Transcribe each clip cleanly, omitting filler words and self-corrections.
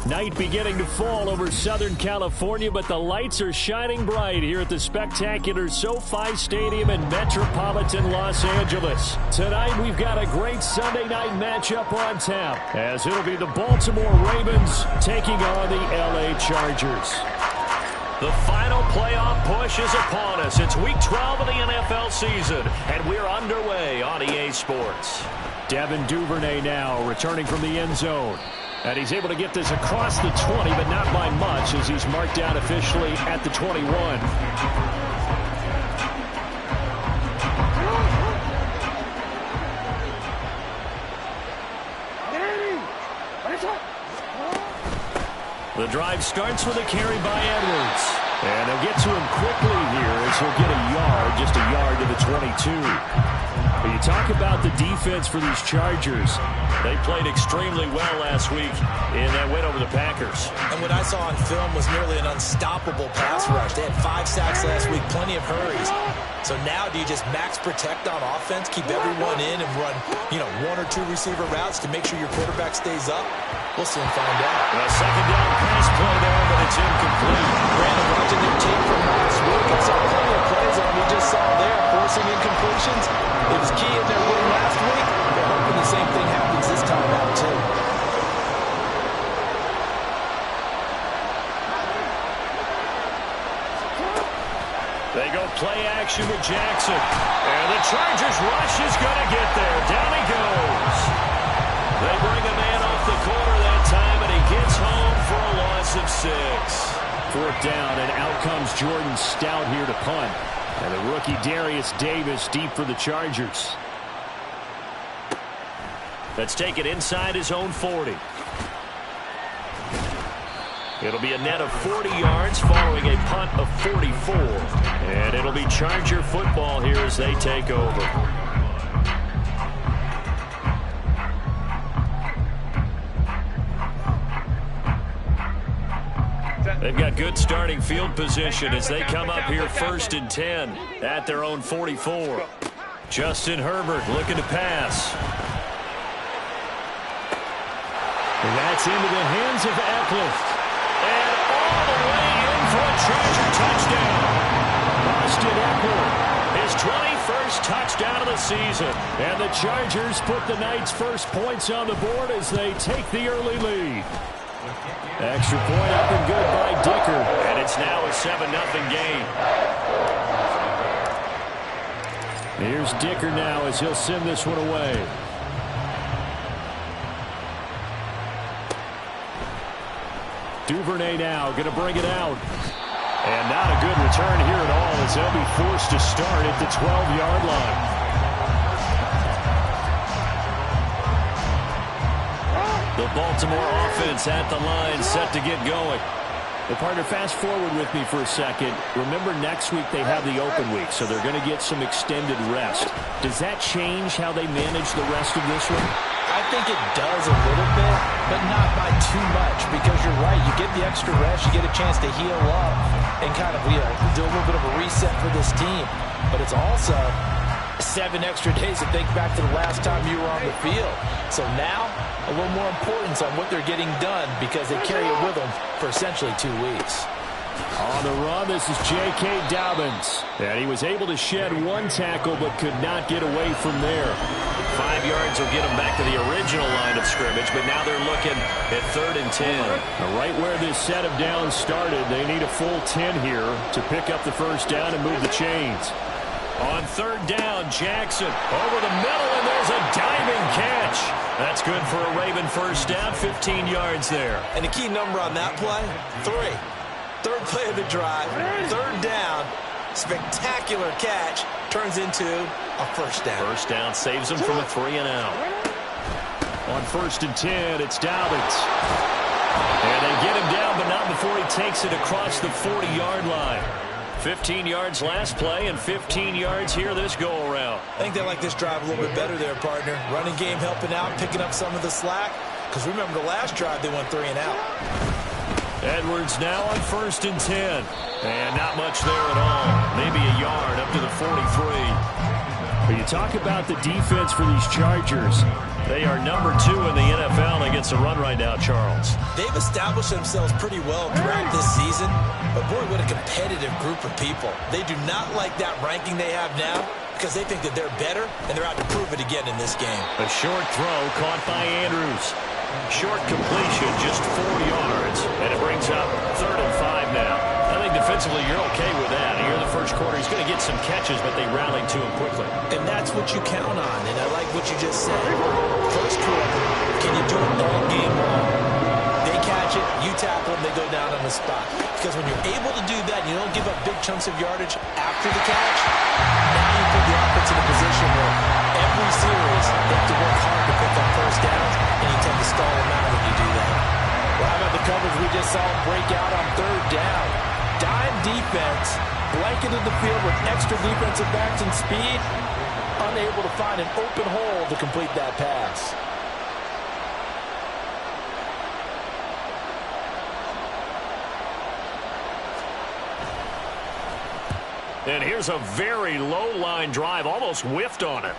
Night beginning to fall over Southern California, but the lights are shining bright here at the spectacular SoFi Stadium in metropolitan Los Angeles. Tonight, we've got a great Sunday night matchup on tap, as it'll be the Baltimore Ravens taking on the LA Chargers. The final playoff push is upon us. It's Week 12 of the NFL season, and we're underway on EA Sports. Devin Duvernay now returning from the end zone. And he's able to get this across the 20, but not by much, as he's marked down officially at the 21. The drive starts with a carry by Edwards. And they'll get to him quickly here as he'll get a yard, just a yard to the 22. But you talk about the defense for these Chargers. They played extremely well last week in that win over the Packers. And what I saw on film was nearly an unstoppable pass rush. They had 5 sacks last week, plenty of hurries. So now do you just max protect on offense, keep everyone in and run, 1 or 2 receiver routes to make sure your quarterback stays up? We'll soon find out. A second down pass play there, but it's incomplete. Brandon, watching their tape from last week, I saw plenty of plays on we just saw there, forcing incompletions. It was key in their win last week. They're hoping the same thing happens this time out, too. They go play action with Jackson. And the Chargers rush is going to get there. Down he goes. They bring a man off the corner that time, and he gets home for a loss of 6. 4th down, and out comes Jordan Stout here to punt. And the rookie Darius Davis deep for the Chargers. Let's take it inside his own 40. It'll be a net of 40 yards following a punt of 44. And it'll be Charger football here as they take over. They've got good starting field position as they come up here 1st and 10 at their own 44. Justin Herbert looking to pass. And that's into the hands of Eckler. And all the way in for a Charger touchdown. Austin Eckler, his 21st touchdown of the season. And the Chargers put the night's first points on the board as they take the early lead. Extra point up and good by Dicker. And it's now a 7-0 game. Here's Dicker now as he'll send this one away. Duvernay now going to bring it out. And not a good return here at all as they'll be forced to start at the 12-yard line. The Baltimore offense at the line set to get going. Well, partner, fast forward with me for a second. Remember, next week they have the open week, so they're going to get some extended rest. Does that change how they manage the rest of this one? I think it does a little bit, but not by too much, because you're right. You get the extra rest, you get a chance to heal up and kind of do a little bit of a reset for this team. But it's also 7 extra days to think back to the last time you were on the field. So now, a little more importance on what they're getting done because they carry it with them for essentially 2 weeks. On the run, this is J.K. Dobbins. And he was able to shed 1 tackle but could not get away from there. 5 yards will get them back to the original line of scrimmage, but now they're looking at 3rd and 10. Right where this set of downs started, they need a full 10 here to pick up the first down and move the chains. On 3rd down, Jackson over the middle, and there's a diving catch. That's good for a Raven first down, 15 yards there. And the key number on that play, 3. 3rd play of the drive, 3rd down, spectacular catch, turns into a first down. First down saves them from a 3-and-out. On 1st and 10, it's Dobbins. And they get him down, but not before he takes it across the 40-yard line. 15 yards last play and 15 yards here this go-around. I think they like this drive a little bit better there, partner. Running game helping out, picking up some of the slack. Because remember the last drive, they went 3-and-out. Edwards now on 1st and 10. And not much there at all. Maybe a yard up to the 43. When you talk about the defense for these Chargers, they are number 2 in the NFL against the run right now, Charles. They've established themselves pretty well throughout this season, but boy, what a competitive group of people. They do not like that ranking they have now because they think that they're better, and they're out to prove it again in this game. A short throw caught by Andrews. Short completion, just 4 yards, and it brings up 3rd and 5 now. I think defensively you're okay with that. Here in the first quarter, he's going to get some catches, but they rallied to him quickly. And that's what you count on, and I like what you just said. First quarter, can you do it all game long? They catch it, you tackle them, they go down on the spot. Because when you're able to do that, you don't give up big chunks of yardage after the catch, now you put the offense in a position where every series they have to work hard to pick up first downs, and you tend to stall them out when you do that. Well, how about the coverage we just saw them break out on 3rd down? Dime defense, blanketed the field with extra defensive backs and speed, unable to find an open hole to complete that pass. And here's a very low line drive, almost whiffed on it.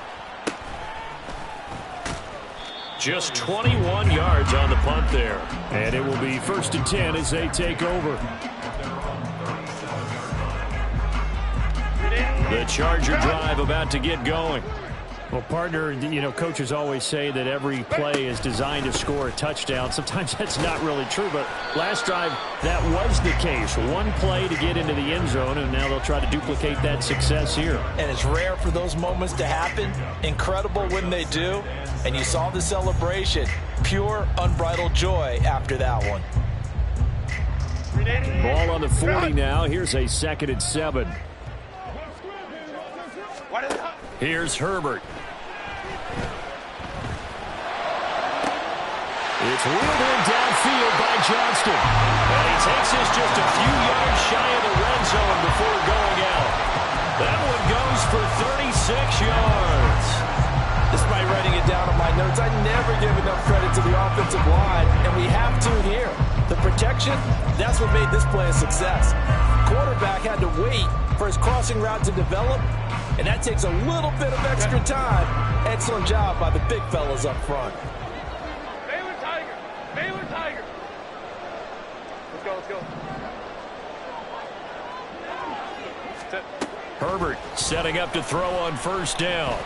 Just 21 yards on the punt there. And it will be 1st and 10 as they take over. The Charger drive about to get going. Well, partner, you know, coaches always say that every play is designed to score a touchdown. Sometimes that's not really true, but last drive, that was the case. One play to get into the end zone, and now they'll try to duplicate that success here. And it's rare for those moments to happen. Incredible when they do. And you saw the celebration. Pure, unbridled joy after that one. Ball on the 40 now. Here's a 2nd and 7. Here's Herbert. It's wheeled in downfield by Johnston. And he takes this just a few yards shy of the red zone before going out. That one goes for 36 yards. Despite writing it down on my notes, I never give enough credit to the offensive line, and we have to here. The protection, that's what made this play a success. Quarterback had to wait for his crossing route to develop, and that takes a little bit of extra time. Excellent job by the big fellas up front. Baylor Tiger. Let's go. Herbert setting up to throw on 1st down.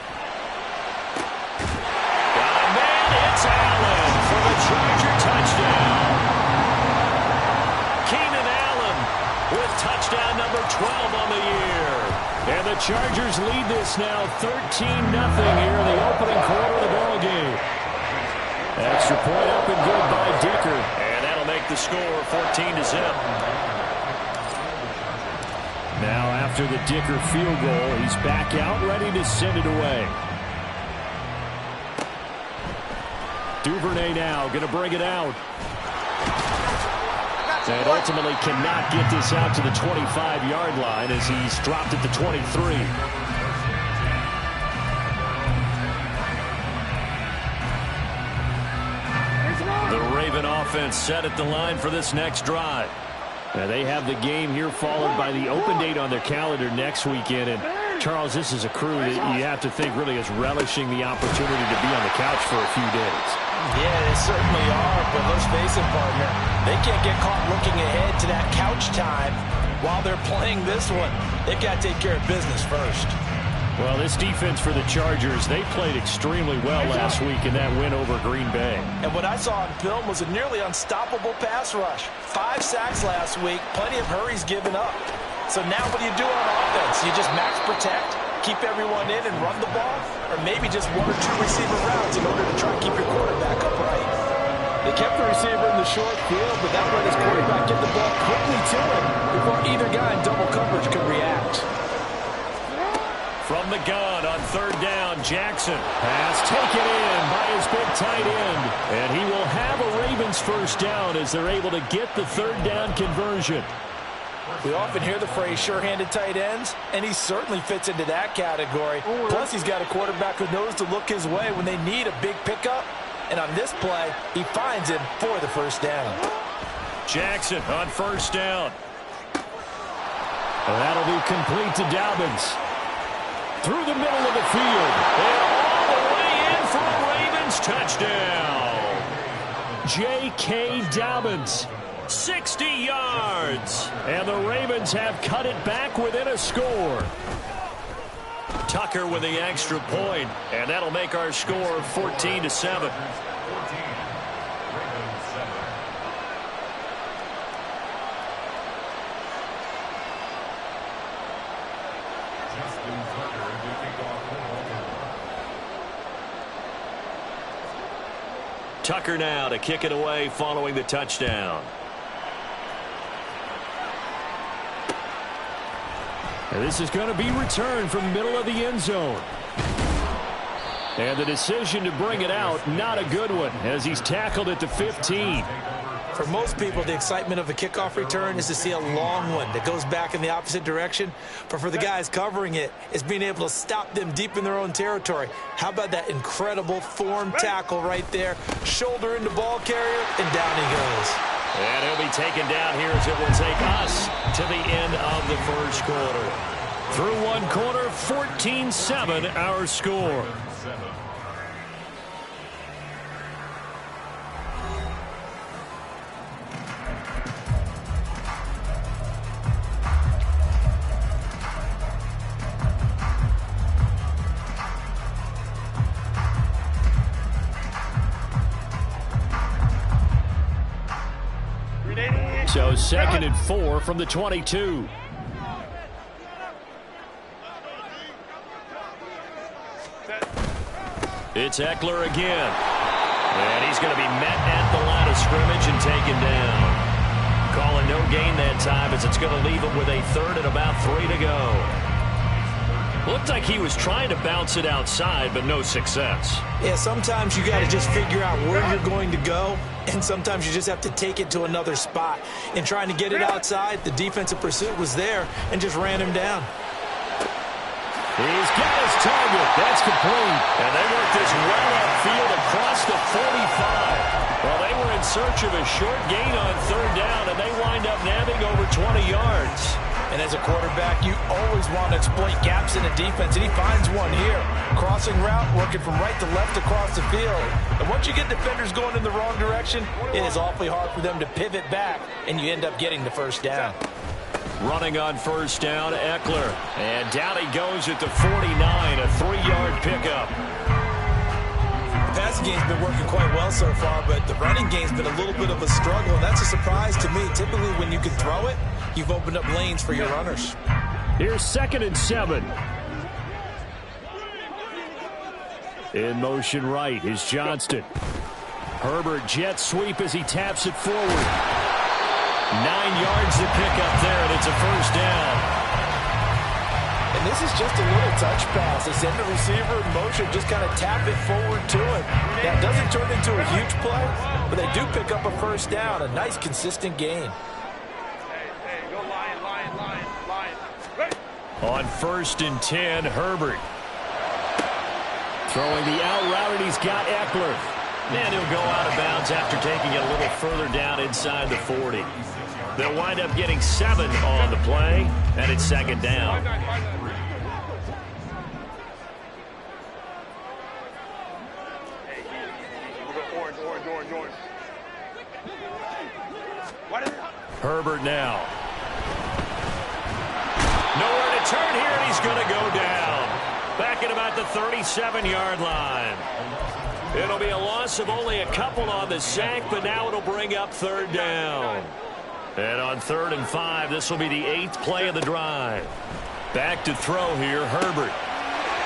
Got a man, it's Allen for the Charger touchdown. Keenan Allen with touchdown number 12 on the year. And the Chargers lead this now 13-0 here in the opening quarter of the ball game. Extra point up and good by Dicker. And that'll make the score 14-0. Now after the Dicker field goal, he's back out ready to send it away. Duvernay now going to bring it out. And ultimately cannot get this out to the 25-yard line as he's dropped at the 23. The Raven offense set at the line for this next drive. Now they have the game here followed by the open date on their calendar next weekend. And Charles, this is a crew that you have to think really is relishing the opportunity to be on the couch for a few days. Yeah, they certainly are, but let's face it, partner. They can't get caught looking ahead to that couch time while they're playing this one. They've got to take care of business first. Well, this defense for the Chargers, they played extremely well last week in that win over Green Bay. And what I saw on film was a nearly unstoppable pass rush. 5 sacks last week, plenty of hurries given up. So now what do you do on offense? You just max protect, keep everyone in and run the ball? Or maybe just 1 or 2 receiver routes in order to try and keep your quarterback upright? They kept the receiver in the short field, but that let his quarterback get the ball quickly to him before either guy in double coverage could react. From the gun on 3rd down, Jackson. Pass taken in by his big tight end. And he will have a Ravens 1st down as they're able to get the 3rd down conversion. We often hear the phrase sure-handed tight ends, and he certainly fits into that category. Plus, he's got a quarterback who knows to look his way when they need a big pickup. And on this play, he finds him for the 1st down. Jackson on 1st down. And that'll be complete to Dobbins. through the middle of the field. And all the way in for a Ravens touchdown. J.K. Dobbins, 60 yards. And the Ravens have cut it back within a score. Tucker with the extra point, and that'll make our score 14-7. Tucker now to kick it away following the touchdown. And this is going to be returned from the middle of the end zone. And the decision to bring it out, not a good one, as he's tackled at the 15. For most people, the excitement of a kickoff return is to see a long one that goes back in the opposite direction. But for the guys covering it, it's being able to stop them deep in their own territory. How about that incredible form tackle right there? Shoulder into ball carrier, and down he goes. And he'll be taken down here as it will take us to the end of the first quarter. Through one quarter, 14-7 our score. So 2nd and 4 from the 22. It's Eckler again. And he's going to be met at the line of scrimmage and taken down. Calling no gain that time as it's going to leave him with a 3rd and about 3 to go. Looked like he was trying to bounce it outside, but no success. Yeah, sometimes you got to just figure out where you're going to go, and sometimes you just have to take it to another spot. In trying to get it outside, the defensive pursuit was there and just ran him down. He's got his target. That's complete. And they work this well upfield across the 45. Well, they were in search of a short gain on 3rd down, and they wind up nabbing over 20 yards. And as a quarterback, you always want to exploit gaps in the defense, and he finds one here. Crossing route, working from right to left across the field. And once you get defenders going in the wrong direction, it is awfully hard for them to pivot back, and you end up getting the 1st down. Running on 1st down, Eckler. And down he goes at the 49, a 3-yard pickup. The passing game's been working quite well so far, but the running game's been a little bit of a struggle, and that's a surprise to me. Typically, when you can throw it, you've opened up lanes for your runners. Here's 2nd and 7. In motion right is Johnston. Herbert jet sweep as he taps it forward. 9 yards to pick up there, and it's a 1st down. And this is just a little touch pass. They send the receiver in motion, just kind of tap it forward to him. That doesn't turn into a huge play, but they do pick up a 1st down, a nice, consistent gain. Hey, go Lion. Ready? On 1st and 10, Herbert. Throwing the out route, and he's got Eckler. And he'll go out of bounds after taking it a little further down inside the 40. They'll wind up getting 7 on the play, and it's 2nd down. Orange. Herbert now. Nowhere to turn here, and he's going to go down. Back at about the 37-yard line. It'll be a loss of only a couple on the sack, but now it'll bring up 3rd down. And on 3rd and 5, this will be the 8th play of the drive. Back to throw here, Herbert.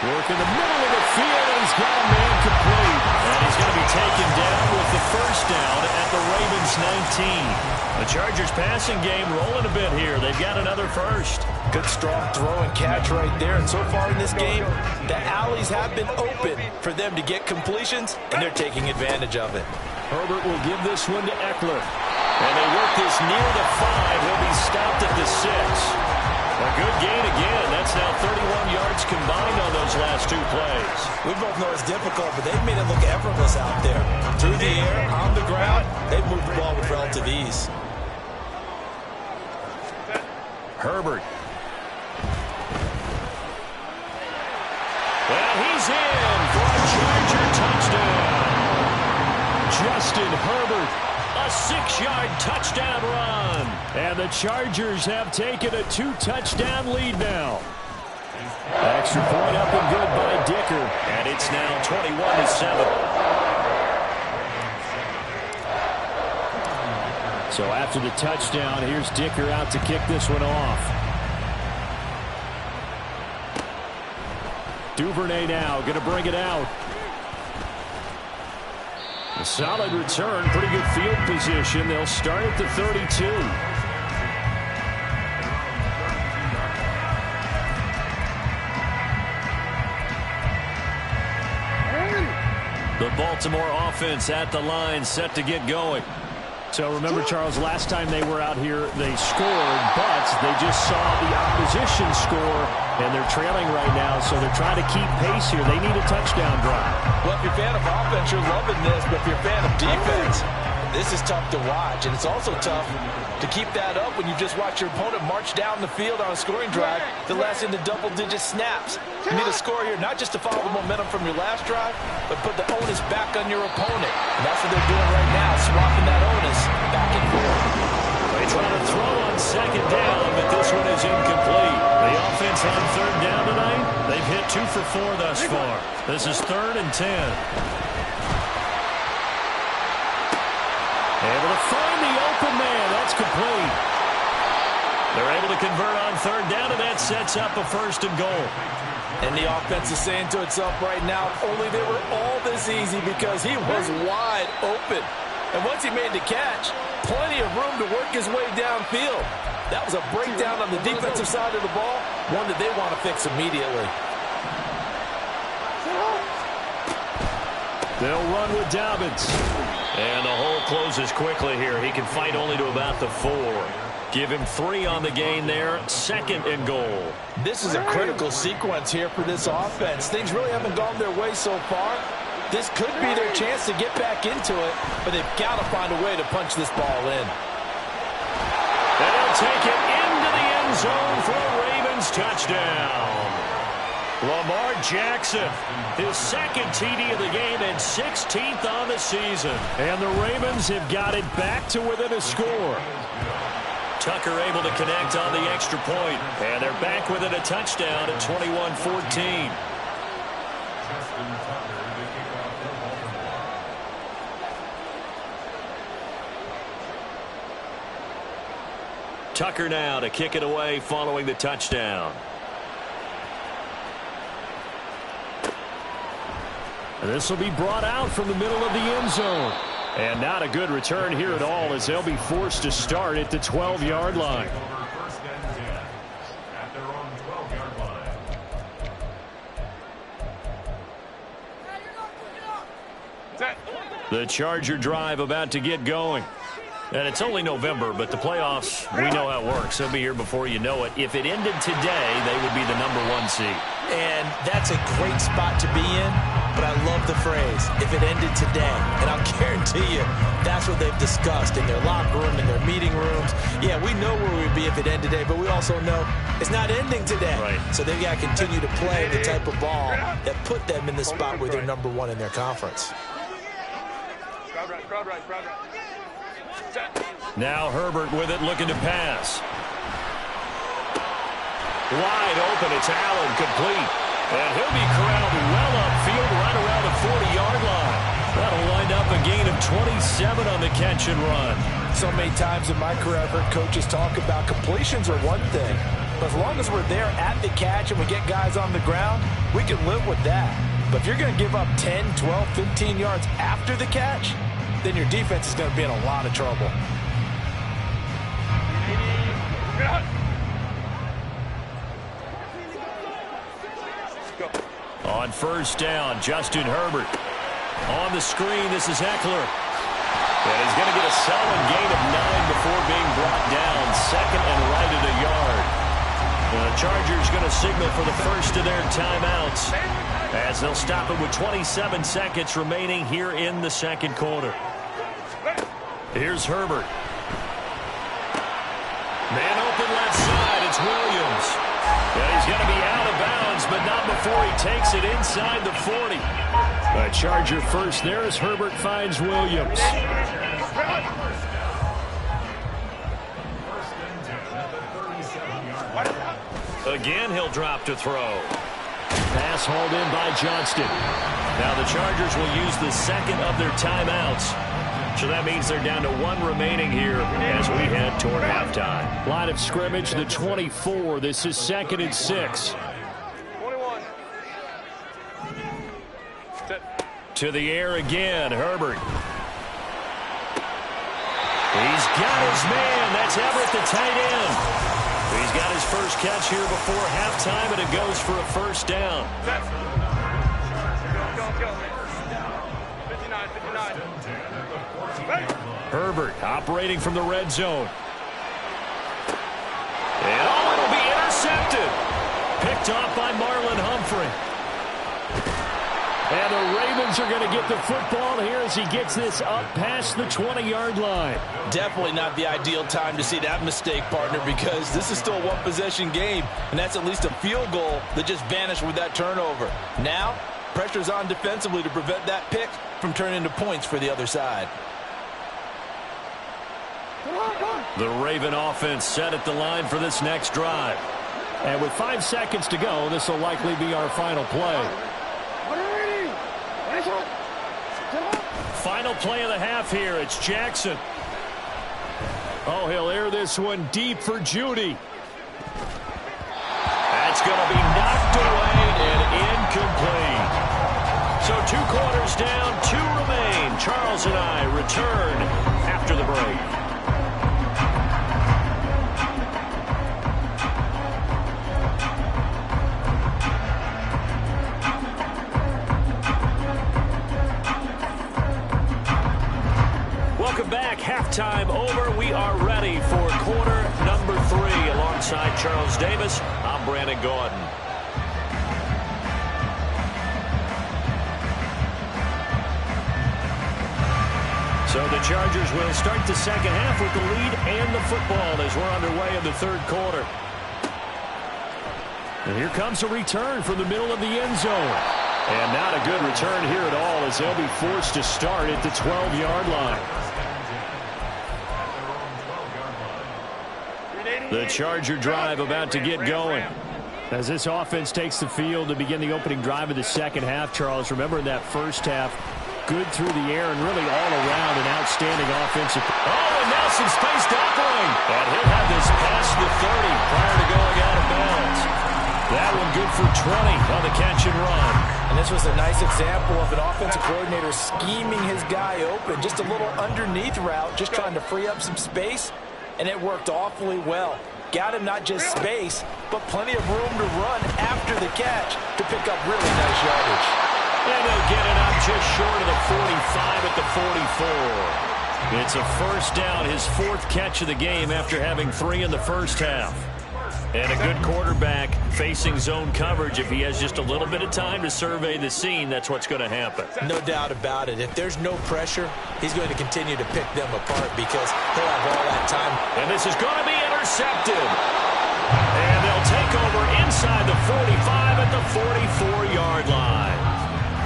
Work in the middle of the field, and he's got a man complete. And he's going to be taken down with the 1st down at the Ravens 19. The Chargers passing game rolling a bit here. They've got another 1st. Good strong throw and catch right there. And so far in this game, the alleys have been open for them to get completions, and they're taking advantage of it. Herbert will give this one to Eckler. And they work this near the 5. He'll be stopped at the 6. A good gain again. That's now 31 yards combined on those last 2 plays. We both know it's difficult, but they've made it look effortless out there. Through the air, on the ground, they've moved the ball with relative ease. Herbert. Justin Herbert. A 6-yard touchdown run. And the Chargers have taken a 2-touchdown lead now. Extra point up and good by Dicker. And it's now 21-7. So after the touchdown, here's Dicker out to kick this one off. Duvernay now going to bring it out. A solid return, pretty good field position. They'll start at the 32. The Baltimore offense at the line, set to get going. So remember, Charles, last time they were out here, they scored, but they just saw the opposition score, and they're trailing right now, so they're trying to keep pace here. They need a touchdown drive. Well, if you're a fan of offense, you're loving this, but if you're a fan of defense, this is tough to watch, and it's also tough to keep that up when you just watch your opponent march down the field on a scoring drive that lasts into double-digit snaps. You need a score here, not just to follow the momentum from your last drive, but put the onus back on your opponent. And that's what they're doing right now, swapping that onus back and forth. They try to throw on second down, but this one is incomplete. The offense on third down tonight, they've hit 2 for 4 thus far. This is 3rd and 10. Able to find the open man. That's complete. They're able to convert on third down, and that sets up a 1st and goal. And the offense is saying to itself right now, only they were all this easy because he was wide open. And once he made the catch, plenty of room to work his way downfield. That was a breakdown on the defensive side of the ball, one that they want to fix immediately. They'll run with Dobbins. And the hole closes quickly here. He can fight only to about the 4. Give him 3 on the gain there. 2nd and goal. This is a critical sequence here for this offense. Things really haven't gone their way so far. This could be their chance to get back into it, but they've got to find a way to punch this ball in. And they'll take it into the end zone for a Ravens touchdown. Lamar Jackson, his 2nd TD of the game and 16th on the season. And the Ravens have got it back to within a score. Tucker able to connect on the extra point. And they're back within a touchdown at 21-14. Tucker now to kick it away following the touchdown. This will be brought out from the middle of the end zone. And not a good return here at all, as they'll be forced to start at the 12-yard line. The Charger drive about to get going. And it's only November, but the playoffs, we know how it works. They'll be here before you know it. If it ended today, they would be the #1 seed. And that's a great spot to be in, but I love the phrase, if it ended today. And I'll guarantee you, that's what they've discussed in their locker room, in their meeting rooms. Yeah, we know where we'd be if it ended today, but we also know it's not ending today. Right. So they've got to continue to play the type of ball that put them in the spot where they're #1 in their conference. Crowd right. Now Herbert with it, looking to pass. Wide open, it's Allen, complete. And he'll be corralled well upfield right around the 40-yard line. That'll wind up a gain of 27 on the catch and run. So many times in my career, I've heard coaches talk about completions are one thing. But as long as we're there at the catch and we get guys on the ground, we can live with that. But if you're going to give up 10, 12, 15 yards after the catch, then your defense is going to be in a lot of trouble. On first down, Justin Herbert. On the screen, this is Eckler. And he's going to get a solid gain of 9 before being brought down. 2nd and right at a yard. And the Chargers going to signal for the first of their timeouts, as they'll stop it with 27 seconds remaining here in the 2nd quarter. Here's Herbert. Man open left side, it's Williams. And he's going to be out of bounds runs, but not before he takes it inside the 40. A Charger first there as Herbert finds Williams. Again, he'll drop to throw. Pass hauled in by Johnston. Now the Chargers will use the second of their timeouts. So that means they're down to one remaining here as we head toward halftime. Line of scrimmage, the 24. This is 2nd and 6. 21. To the air again, Herbert. He's got his man. That's Everett, the tight end. He's got his first catch here before halftime, and it goes for a first down. Let's go. 59. Herbert operating from the red zone. And it'll be intercepted. Picked off by Marlon Humphrey. And the Ravens are going to get the football here as he gets this up past the 20-yard line. Definitely not the ideal time to see that mistake, partner, because this is still a one-possession game, and that's at least a field goal that just vanished with that turnover. Now, pressure's on defensively to prevent that pick from turning into points for the other side. The Raven offense set at the line for this next drive. And with 5 seconds to go, this will likely be our final play. Final play of the half here. It's Jackson. Oh, he'll air this one deep for Judy. That's going to be knocked away and incomplete. So 2 quarters down, 2 remain. Charles and I return after the break. Welcome back. Halftime over. We are ready for quarter number 3. Alongside Charles Davis, I'm Brandon Gordon. So the Chargers will start the second half with the lead and the football as we're underway in the third quarter. And here comes a return from the middle of the end zone. And not a good return here at all as they'll be forced to start at the 12-yard line. The Charger drive about to get going. As this offense takes the field to begin the opening drive of the second half, Charles, remember in that first half, good through the air and really all around an outstanding offensive. Oh, and now some space to operate. And he'll have this past the 30 prior to going out of bounds. That one good for 20 on the catch and run. And this was a nice example of an offensive coordinator scheming his guy open. Just a little underneath route, just trying to free up some space. And it worked awfully well. Got him not just space, but plenty of room to run after the catch to pick up really nice yardage. And they'll get it up just short of the 45 at the 44. It's a first down, his 4th catch of the game after having 3 in the first half. And a good quarterback facing zone coverage. If he has just a little bit of time to survey the scene, that's what's going to happen. No doubt about it. If there's no pressure, he's going to continue to pick them apart because he'll have all that time. And this is going to be intercepted. And they'll take over inside the 45 at the 44-yard line.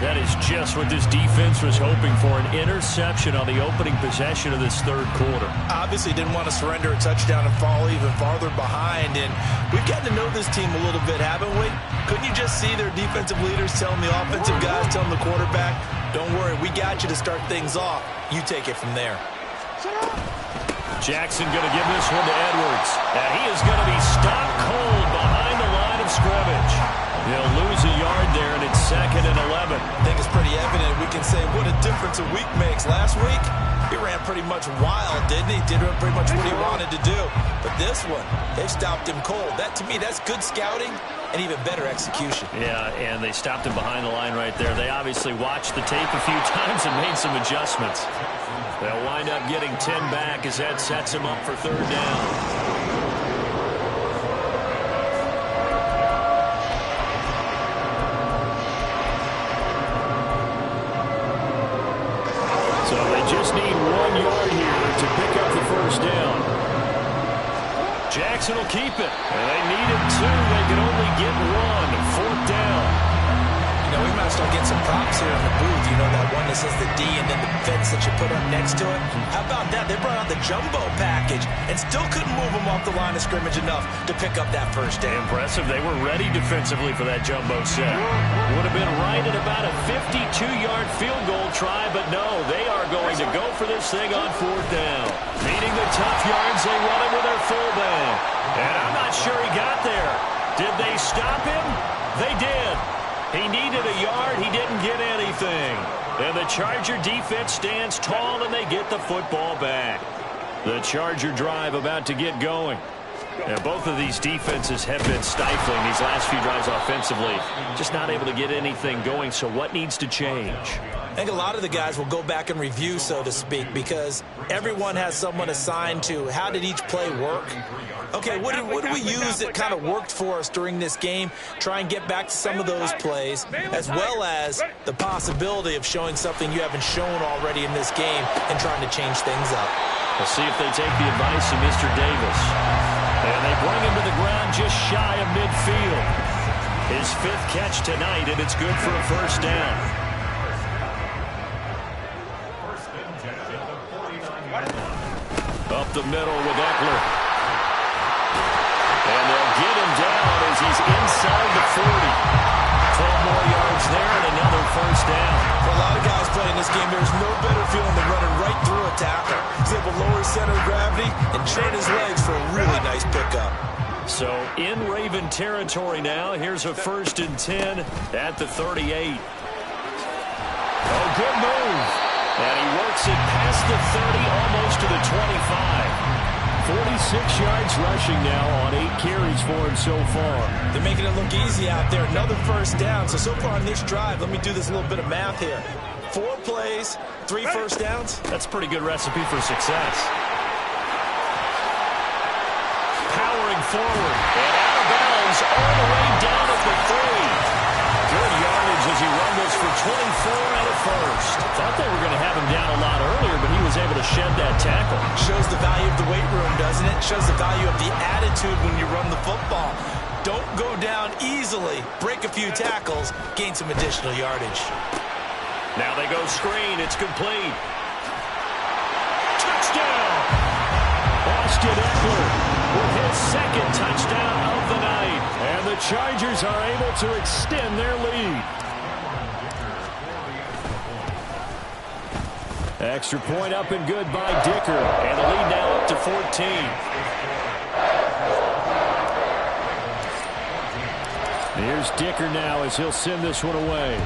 That is just what this defense was hoping for, an interception on the opening possession of this third quarter. Obviously didn't want to surrender a touchdown and fall even farther behind, and we've gotten to know this team a little bit, haven't we? Couldn't you just see their defensive leaders telling the offensive guys, telling the quarterback, don't worry, we got you to start things off. You take it from there. Jackson going to give this one to Edwards, and he is going to be stopped cold behind the line of scrimmage. He'll lose a yard there, and it's 2nd and 11. I think it's pretty evident. We can say what a difference a week makes. Last week, he ran pretty much wild, didn't he? Did pretty much what he wanted to do. But this one, they've stopped him cold. That, to me, that's good scouting and even better execution. Yeah, and they stopped him behind the line right there. They obviously watched the tape a few times and made some adjustments. They'll wind up getting 10 back as that sets him up for 3rd down. Just need 1 yard here to pick up the first down. Jackson will keep it. And they needed 2. They can only get 1. 4th down. You know, we might start getting some props here in the booth. You know, that one that says the D and then the fence that you put up next to it. How about that? They brought out the jumbo package and still couldn't move them off the line of scrimmage enough to pick up that first down. Impressive. They were ready defensively for that jumbo set. Would have been right at about a 52-yard field goal try, but no, they are going to go for this thing on 4th down. Needing the tough yards, they run it with their fullback. And I'm not sure he got there. Did they stop him? They did. He needed a yard. He didn't get anything. And the Charger defense stands tall, and they get the football back. The Charger drive about to get going. And both of these defenses have been stifling these last few drives offensively. Just not able to get anything going, so what needs to change? I think a lot of the guys will go back and review, so to speak, because everyone has someone assigned to how did each play work. Okay, what do we use that kind of worked for us during this game? Try and get back to some of those plays, as well as the possibility of showing something you haven't shown already in this game and trying to change things up. We'll see if they take the advice of Mr. Davis. And they bring him to the ground just shy of midfield. His 5th catch tonight, and it's good for a first down. Up the middle with Eckler. And they'll get him down as he's inside the 40. 12 more yards there and another first down. For a lot of guys playing this game, there's no better feeling than running right through a tackle. He's able to lower his center of gravity and turn his legs for a really nice pickup. So in Raven territory now. Here's a 1st and 10 at the 38. Oh, good move. And he works it past the 30, almost to the 25. 46 yards rushing now on 8 carries for him so far. They're making it look easy out there. Another first down. So far on this drive, let me do this little bit of math here. 4 plays, 3 first downs. That's a pretty good recipe for success. Powering forward. And out of bounds all the way down at the 3. Good yardage as he rumbles for 24 and a first. Thought they were going to have him down a lot earlier, but he was able to shed that tackle. Shows the value of the weight room, doesn't it? Shows the value of the attitude when you run the football. Don't go down easily. Break a few tackles. Gain some additional yardage. Now they go screen. It's complete. Touchdown! Austin Eckler with his 2nd touchdown of the night. And the Chargers are able to extend their lead. Extra point up and good by Dicker. And the lead now up to 14. Here's Dicker now as he'll send this one away.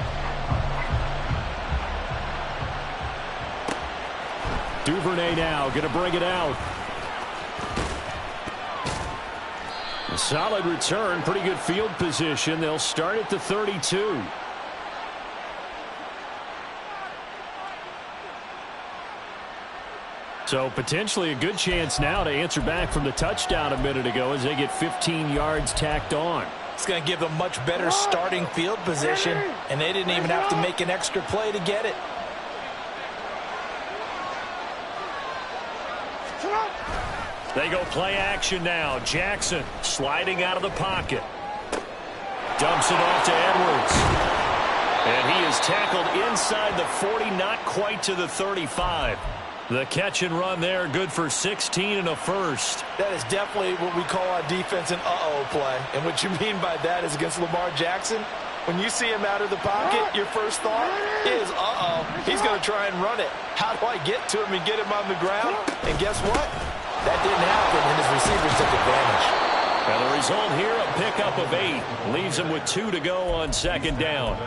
Duvernay now going to bring it out. A solid return, pretty good field position. They'll start at the 32. So potentially a good chance now to answer back from the touchdown a minute ago as they get 15 yards tacked on. It's going to give them much better starting field position, and they didn't even have to make an extra play to get it. They go play action now. Jackson sliding out of the pocket. Dumps it off to Edwards. And he is tackled inside the 40, not quite to the 35. The catch and run there, good for 16 and a first. That is definitely what we call our defense an uh-oh play. And what you mean by that is against Lamar Jackson, when you see him out of the pocket, your first thought is, uh-oh, he's going to try and run it. How do I get to him and get him on the ground? And guess what? That didn't happen, and his receivers took advantage. And the result here, a pickup of 8. Leaves him with 2 to go on 2nd down.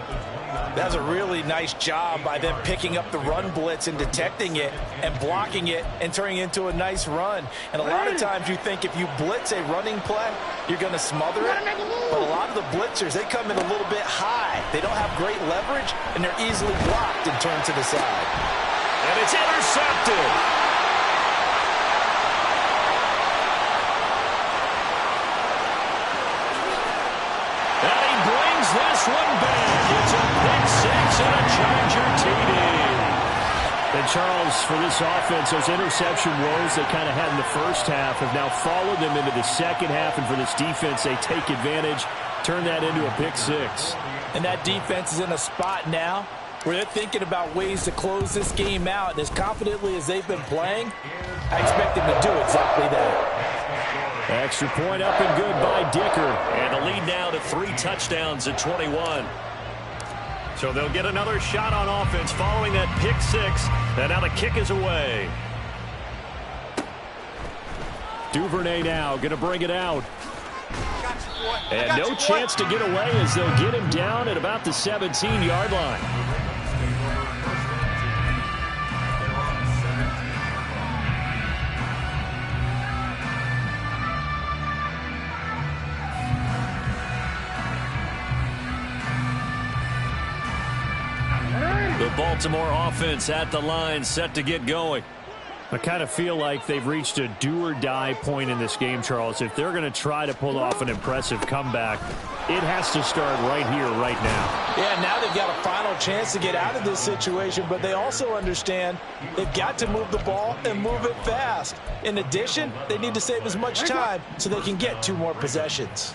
That's a really nice job by them picking up the run blitz and detecting it and blocking it and turning it into a nice run. And a lot of times you think if you blitz a running play, you're going to smother it. But a lot of the blitzers, they come in a little bit high. They don't have great leverage, and they're easily blocked and turned to the side. And it's intercepted. This one back. It's a pick 6 and a Charger TD. And Charles, for this offense, those interception woes they kind of had in the first half have now followed them into the second half. And for this defense, they take advantage, turn that into a pick six. And that defense is in a spot now where they're thinking about ways to close this game out. And as confidently as they've been playing, I expect them to do exactly that. Extra point up and good by Dicker. And the lead now to 3 touchdowns at 21. So they'll get another shot on offense following that pick six. And now the kick is away. Duvernay now going to bring it out. And no chance to get away as they'll get him down at about the 17-yard line. The Baltimore offense at the line, set to get going. I kind of feel like they've reached a do-or-die point in this game, Charles. If they're going to try to pull off an impressive comeback, it has to start right here, right now. Yeah, now they've got a final chance to get out of this situation, but they also understand they've got to move the ball and move it fast. In addition, they need to save as much time so they can get 2 more possessions.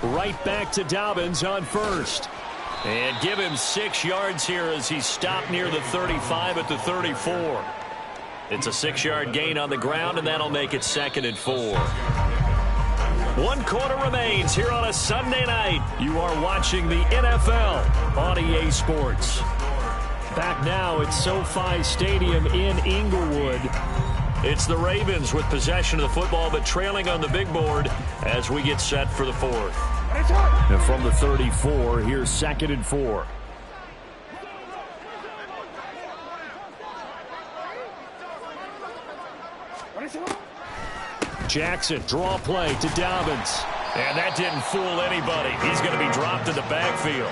Right back to Dobbins on first. And give him 6 yards here as he's stopped near the 35 at the 34. It's a 6-yard gain on the ground, and that'll make it 2nd and 4. 1 quarter remains here on a Sunday night. You are watching the NFL on EA Sports. Back now at SoFi Stadium in Inglewood. It's the Ravens with possession of the football, but trailing on the big board as we get set for the 4th. And from the 34, here's 2nd and 4. Jackson, draw play to Dobbins. And that didn't fool anybody. He's going to be dropped in the backfield.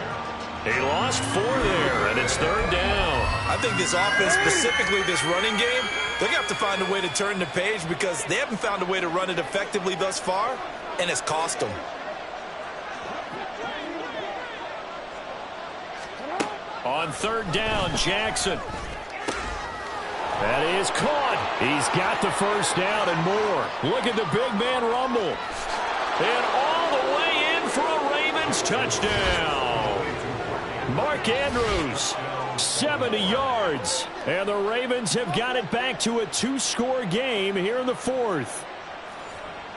He lost 4 there, and it's 3rd down. I think this offense, specifically this running game, they're going to have to find a way to turn the page because they haven't found a way to run it effectively thus far, and it's cost them. On 3rd down, Jackson. That is caught. He's got the 1st down and more. Look at the big man rumble. And all the way in for a Ravens touchdown. Mark Andrews, 70 yards. And the Ravens have got it back to a 2-score game here in the 4th.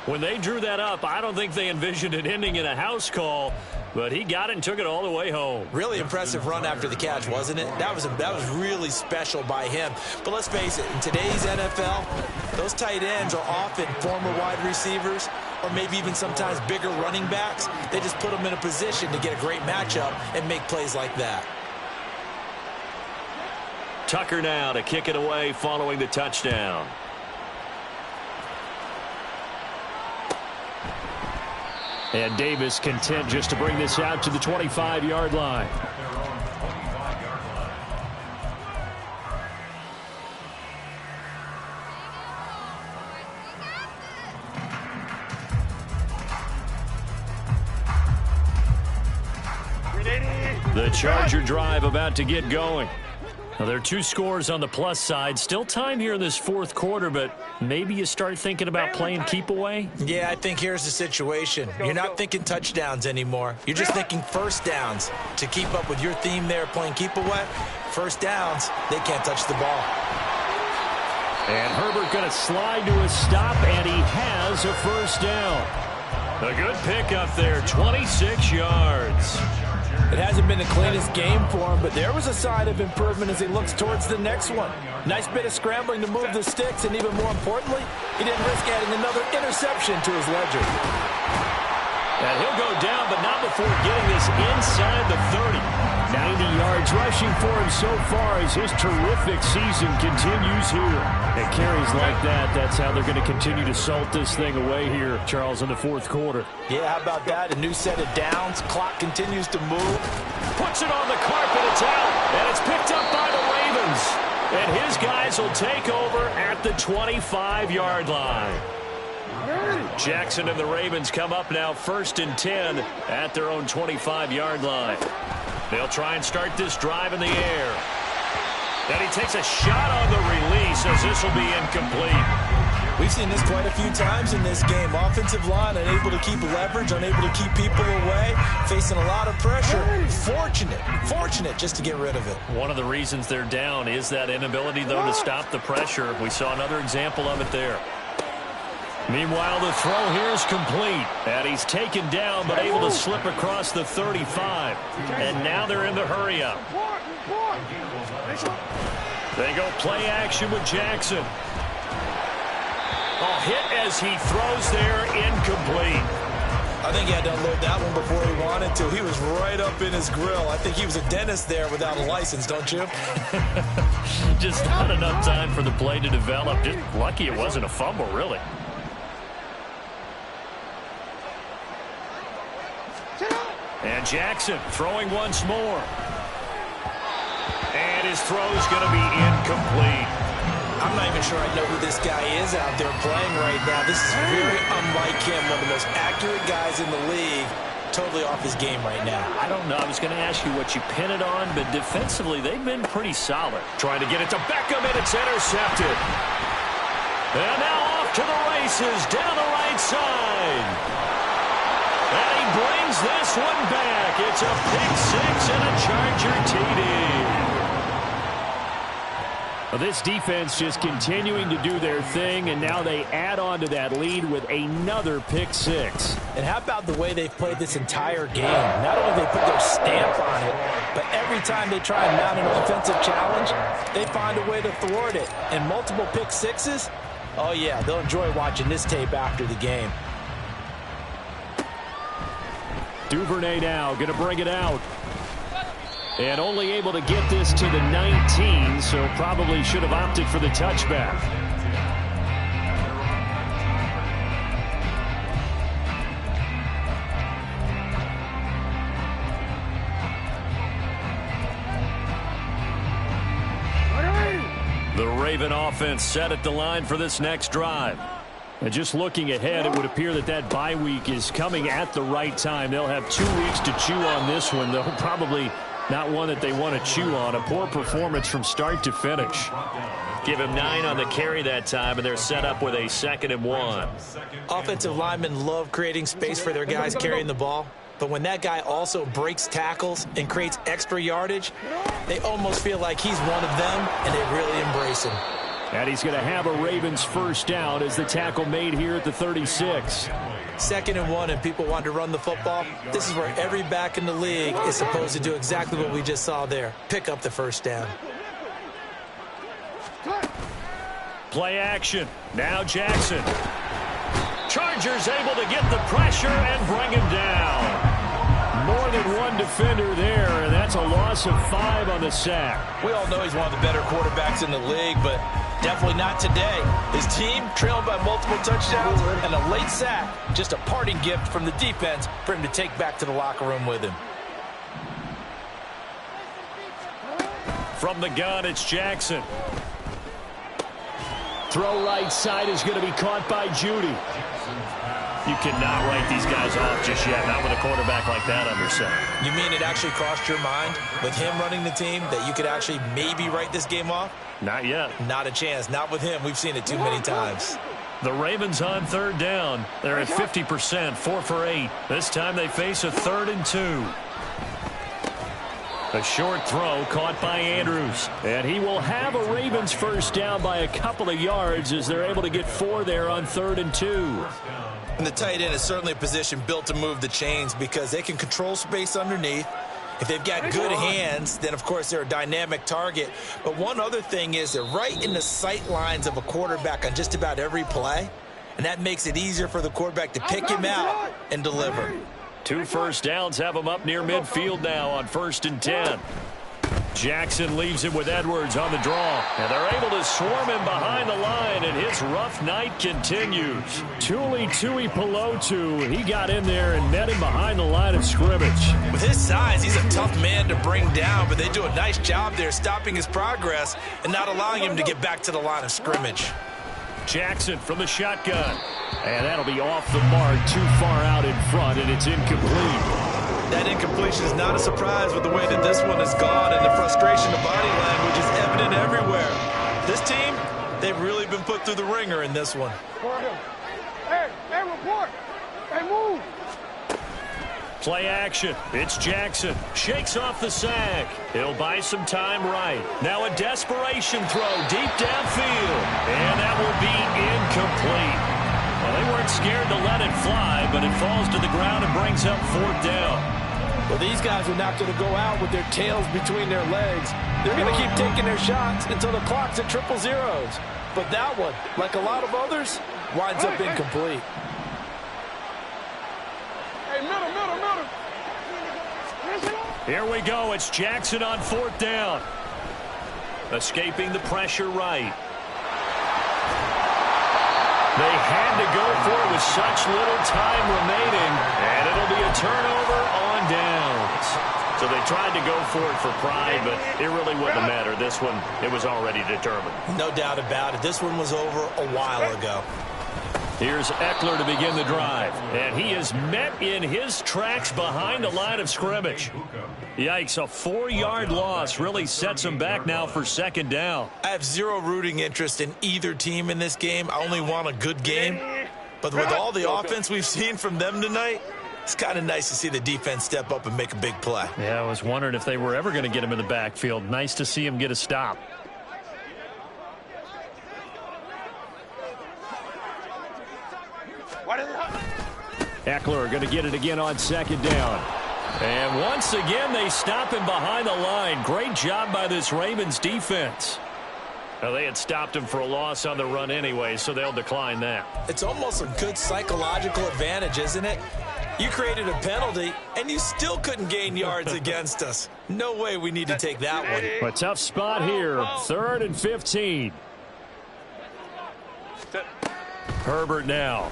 When they drew that up, I don't think they envisioned it ending in a house call, but he got it and took it all the way home. Really impressive run after the catch, wasn't it? That was really special by him. But let's face it, in today's NFL, those tight ends are often former wide receivers or maybe even sometimes bigger running backs. They just put them in a position to get a great matchup and make plays like that. Tucker now to kick it away following the touchdown. And Davis content just to bring this out to the 25-yard line. The Charger drive about to get going. Now, there are 2 scores on the plus side. Still time here in this 4th quarter, but maybe you start thinking about playing keep away? Yeah, I think here's the situation. You're not thinking touchdowns anymore. You're just thinking 1st downs. To keep up with your theme there, playing keep away, 1st downs, they can't touch the ball. And Herbert going to slide to a stop, and he has a 1st down. A good pick up there, 26 yards. It hasn't been the cleanest game for him, but there was a sign of improvement as he looks towards the next one. Nice bit of scrambling to move the sticks, and even more importantly, he didn't risk adding another interception to his ledger. And he'll go down, but not before getting this inside the 30. 90 yards rushing for him so far as his terrific season continues here. And carries like that, that's how they're going to continue to salt this thing away here, Charles, in the 4th quarter. Yeah, how about that? A new set of downs. Clock continues to move. Puts it on the carpet, it's out, and it's picked up by the Ravens. And his guys will take over at the 25-yard line. Jackson and the Ravens come up now 1st and 10 at their own 25-yard line. They'll try and start this drive in the air. And he takes a shot on the release as this will be incomplete. We've seen this quite a few times in this game. Offensive line unable to keep leverage, unable to keep people away, facing a lot of pressure. Fortunate just to get rid of it. One of the reasons they're down is that inability, though, to stop the pressure. We saw another example of it there. Meanwhile, the throw here is complete. And he's taken down, but able to slip across the 35. And now they're in the hurry-up. They go play action with Jackson. Hit as he throws there, incomplete. I think he had to unload that one before he wanted to. He was right up in his grill. I think he was a dentist there without a license, don't you? Just not enough time for the play to develop. Just lucky it wasn't a fumble, really. And Jackson throwing once more. And his throw is going to be incomplete. I'm not even sure I know who this guy is out there playing right now. This is very unlike him, one of the most accurate guys in the league. Totally off his game right now. I don't know. I was going to ask you what you pin it on, but defensively they've been pretty solid. Trying to get it to Beckham, and it's intercepted. And now off to the races down the right side. And he brings this one back. It's a pick six and a Charger TD. Well, this defense just continuing to do their thing, and now they add on to that lead with another pick six. And how about the way they've played this entire game? Not only they put their stamp on it, but every time they try and mount an offensive challenge, they find a way to thwart it. And multiple pick sixes, oh yeah, they'll enjoy watching this tape after the game. Duvernay now going to bring it out. And only able to get this to the 19, so probably should have opted for the touchback. The Raven offense set at the line for this next drive. And just looking ahead, it would appear that that bye week is coming at the right time. They'll have 2 weeks to chew on this one, though probably not one that they want to chew on. A poor performance from start to finish. Give him 9 on the carry that time, and they're set up with a 2nd and 1. Offensive linemen love creating space for their guys carrying the ball. But when that guy also breaks tackles and creates extra yardage, they almost feel like he's one of them, and they really embrace him. And he's going to have a Ravens first down as the tackle made here at the 36. 2nd and 1, and people want to run the football. This is where every back in the league is supposed to do exactly what we just saw there. Pick up the first down. Play action. Now Jackson. Chargers able to get the pressure and bring him down. More than one defender there, and that's a loss of 5 on the sack. We all know he's one of the better quarterbacks in the league, but definitely not today. His team trailed by multiple touchdowns and a late sack. Just a parting gift from the defense for him to take back to the locker room with him. From the gun, it's Jackson. Throw right side is going to be caught by Judy. You cannot write these guys off just yet, not with a quarterback like that under center. You mean it actually crossed your mind with him running the team that you could actually maybe write this game off? Not yet. Not a chance. Not with him. We've seen it too many times. The Ravens on 3rd down. They're at 50%, 4 for 8. This time they face a 3rd and 2. A short throw caught by Andrews. And he will have a Ravens first down by a couple of yards as they're able to get 4 there on 3rd and 2. And the tight end is certainly a position built to move the chains because they can control space underneath. If they've got good hands, then, of course, they're a dynamic target. But one other thing is they're right in the sight lines of a quarterback on just about every play. And that makes it easier for the quarterback to pick him out and deliver. 2 first downs have him up near midfield now on 1st and 10. Jackson leaves it with Edwards on the draw. And they're able to swarm him behind the line, and his rough night continues. Tuli Tuipulotu, he got in there and met him behind the line of scrimmage. With his size, he's a tough man to bring down, but they do a nice job there stopping his progress and not allowing him to get back to the line of scrimmage. Jackson from the shotgun. And that'll be off the mark, too far out in front, and it's incomplete. That incompletion is not a surprise with the way that this one has gone, and the frustration of body language is evident everywhere. This team, they've really been put through the ringer in this one. Hey, report. Hey, move. Play action. It's Jackson. Shakes off the sack. He'll buy some time right. Now a desperation throw deep downfield. And that will be incomplete. Well, they weren't scared to let it fly, but it falls to the ground and brings up 4th down. Well, these guys are not going to go out with their tails between their legs. They're going to keep taking their shots until the clock's at 000. But that one, like a lot of others, winds up incomplete. Hey, middle. Here we go. It's Jackson on 4th down. Escaping the pressure right. They had to go for it with such little time remaining, and it'll be a turnover on downs. So they tried to go for it for pride, but it really wouldn't have mattered. This one, it was already determined. No doubt about it. This one was over a while ago. Here's Eckler to begin the drive, and he is met in his tracks behind the line of scrimmage. Yikes, a 4-yard loss really sets him back now for 2nd down. I have zero rooting interest in either team in this game. I only want a good game. But with all the offense we've seen from them tonight, it's kind of nice to see the defense step up and make a big play. Yeah, I was wondering if they were ever going to get him in the backfield. Nice to see him get a stop. Eckler going to get it again on 2nd down. And once again, they stop him behind the line. Great job by this Ravens defense. Well, they had stopped him for a loss on the run anyway, so they'll decline that. It's almost a good psychological advantage, isn't it? You created a penalty, and you still couldn't gain yards against us. No way we need to take that one. A tough spot here. 3rd and 15. Herbert now.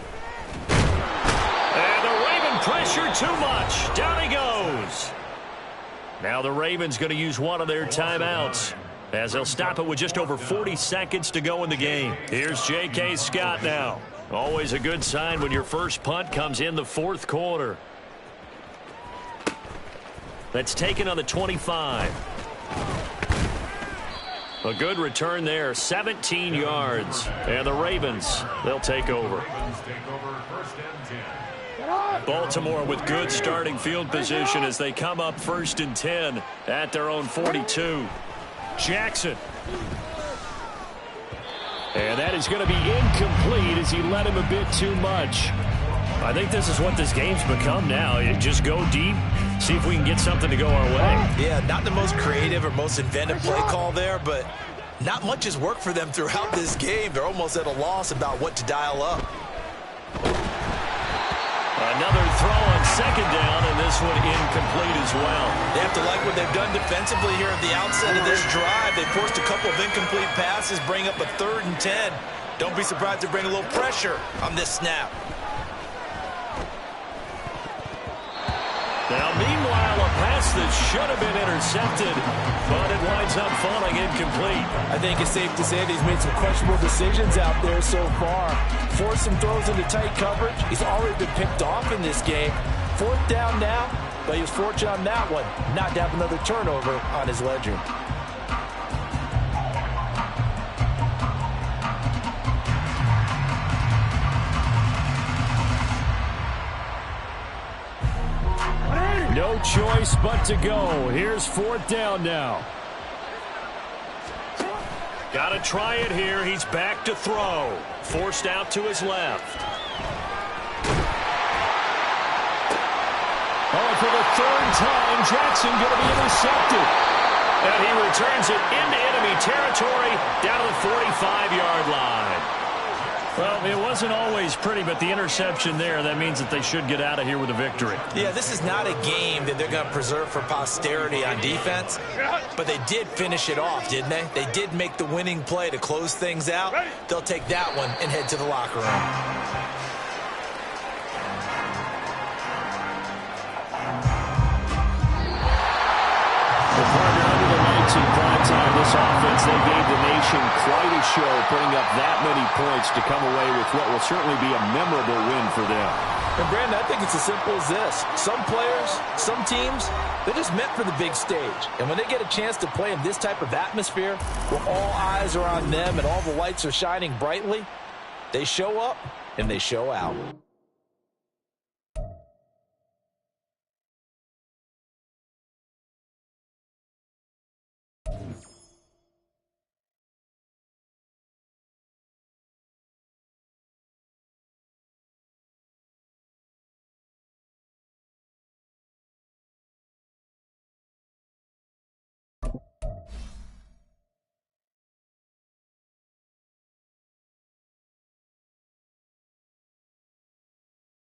And the Raven pressure too much. Down he goes. Now the Ravens going to use one of their timeouts, as they'll stop it with just over 40 seconds to go in the game. Here's J.K. Scott now. Always a good sign when your first punt comes in the 4th quarter. That's taken on the 25. A good return there, 17 yards. And the Ravens, they'll take over. Baltimore with good starting field position as they come up 1st and 10 at their own 42. Jackson. And that is going to be incomplete as he led him a bit too much. I think this is what this game's become now. You just go deep, see if we can get something to go our way. Yeah, not the most creative or most inventive play call there, but not much has worked for them throughout this game. They're almost at a loss about what to dial up. Another throw on 2nd down, and this one incomplete as well. They have to like what they've done defensively here at the outset of this drive. They forced a couple of incomplete passes, bring up a 3rd and 10. Don't be surprised to bring a little pressure on this snap. Now, meanwhile, a pass that should have been intercepted, but it winds up falling incomplete. I think it's safe to say that he's made some questionable decisions out there so far. Forced some throws into tight coverage. He's already been picked off in this game. 4th down now, but he was fortunate on that one not to have another turnover on his ledger. No choice but to go. Here's 4th down now. Got to try it here. He's back to throw. Forced out to his left. Oh, for the 3rd time, Jackson going to be intercepted. And he returns it into enemy territory down to the 45-yard line. Well, it wasn't always pretty, but the interception there, that means that they should get out of here with a victory. Yeah, this is not a game that they're going to preserve for posterity on defense, but they did finish it off, didn't they? They did make the winning play to close things out. They'll take that one and head to the locker room. The partner under the lights in prime time, this offense, they gave the nation quite a show, putting up that many points to come away with what will certainly be a memorable win for them. And, Brandon, I think it's as simple as this. Some players, some teams, they're just meant for the big stage. And when they get a chance to play in this type of atmosphere, where all eyes are on them and all the lights are shining brightly, they show up and they show out.